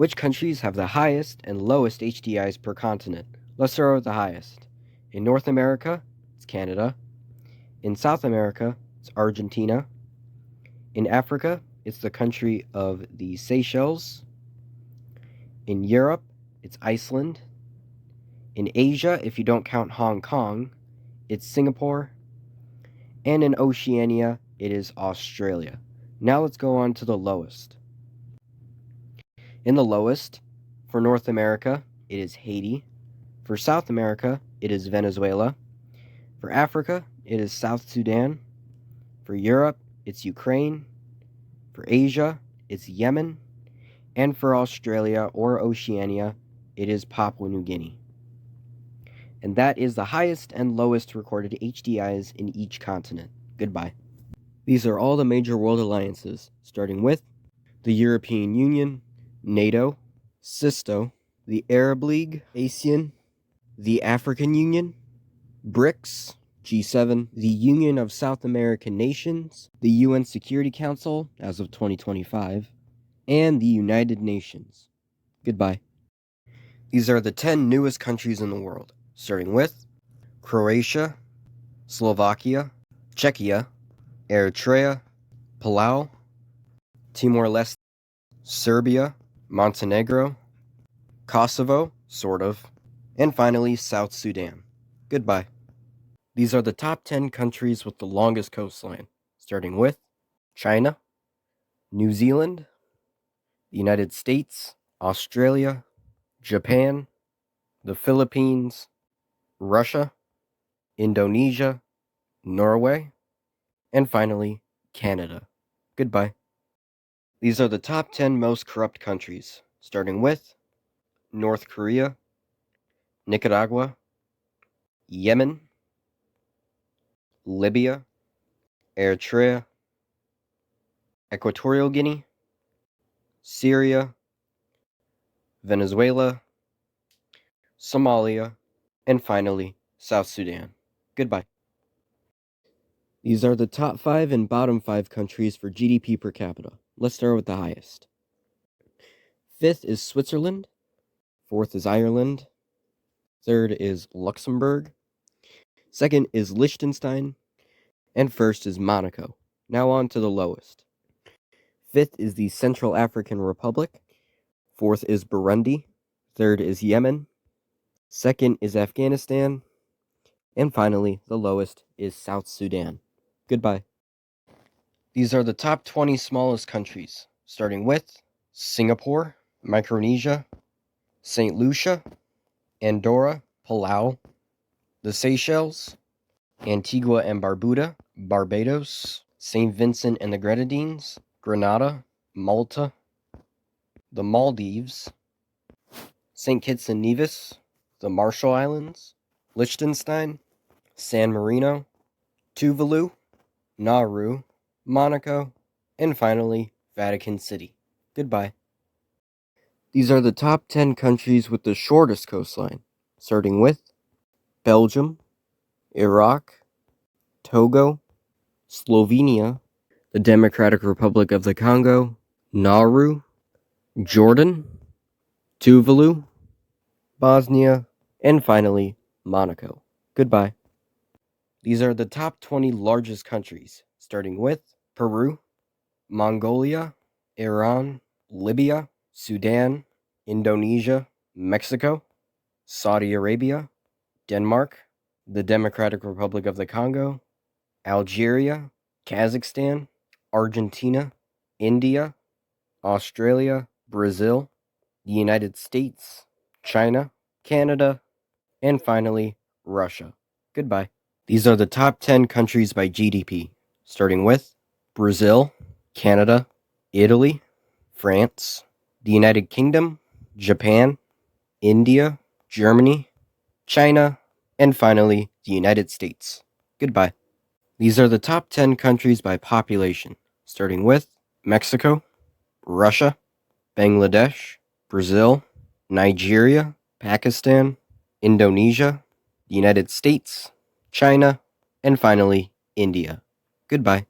Which countries have the highest and lowest HDIs per continent? Let's start with the highest. In North America, it's Canada. In South America, it's Argentina. In Africa, it's the country of the Seychelles. In Europe, it's Iceland. In Asia, if you don't count Hong Kong, it's Singapore. And in Oceania, it is Australia. Now let's go on to the lowest. In the lowest, for North America, it is Haiti. For South America, it is Venezuela. For Africa, it is South Sudan. For Europe, it's Ukraine. For Asia, it's Yemen. And for Australia or Oceania, it is Papua New Guinea. And that is the highest and lowest recorded HDIs in each continent. Goodbye. These are all the major world alliances, starting with the European Union, NATO, CISTO, the Arab League, ASEAN, the African Union, BRICS, G7, the Union of South American Nations, the UN Security Council as of 2025, and the United Nations. Goodbye. These are the 10 newest countries in the world, starting with Croatia, Slovakia, Czechia, Eritrea, Palau, Timor-Leste, Serbia, Montenegro, Kosovo, sort of, and finally South Sudan. Goodbye. These are the top 10 countries with the longest coastline, starting with China, New Zealand, the United States, Australia, Japan, the Philippines, Russia, Indonesia, Norway, and finally Canada. Goodbye. These are the top 10 most corrupt countries, starting with North Korea, Nicaragua, Yemen, Libya, Eritrea, Equatorial Guinea, Syria, Venezuela, Somalia, and finally South Sudan. Goodbye. These are the top 5 and bottom 5 countries for GDP per capita. Let's start with the highest. 5th is Switzerland. 4th is Ireland. 3rd is Luxembourg. 2nd is Liechtenstein. And 1st is Monaco. Now on to the lowest. 5th is the Central African Republic. 4th is Burundi. 3rd is Yemen. 2nd is Afghanistan. And finally, the lowest is South Sudan. Goodbye. These are the top 20 smallest countries, starting with Singapore, Micronesia, St. Lucia, Andorra, Palau, the Seychelles, Antigua and Barbuda, Barbados, St. Vincent and the Grenadines, Grenada, Malta, the Maldives, St. Kitts and Nevis, the Marshall Islands, Liechtenstein, San Marino, Tuvalu, Nauru, Monaco, and finally, Vatican City. Goodbye. These are the top 10 countries with the shortest coastline, starting with Belgium, Iraq, Togo, Slovenia, the Democratic Republic of the Congo, Nauru, Jordan, Tuvalu, Bosnia, and finally, Monaco. Goodbye. These are the top 20 largest countries, starting with Peru, Mongolia, Iran, Libya, Sudan, Indonesia, Mexico, Saudi Arabia, Denmark, the Democratic Republic of the Congo, Algeria, Kazakhstan, Argentina, India, Australia, Brazil, the United States, China, Canada, and finally, Russia. Goodbye. These are the top 10 countries by GDP, starting with Brazil, Canada, Italy, France, the United Kingdom, Japan, India, Germany, China, and finally, the United States. Goodbye. These are the top 10 countries by population, starting with Mexico, Russia, Bangladesh, Brazil, Nigeria, Pakistan, Indonesia, the United States, China, and finally, India. Goodbye.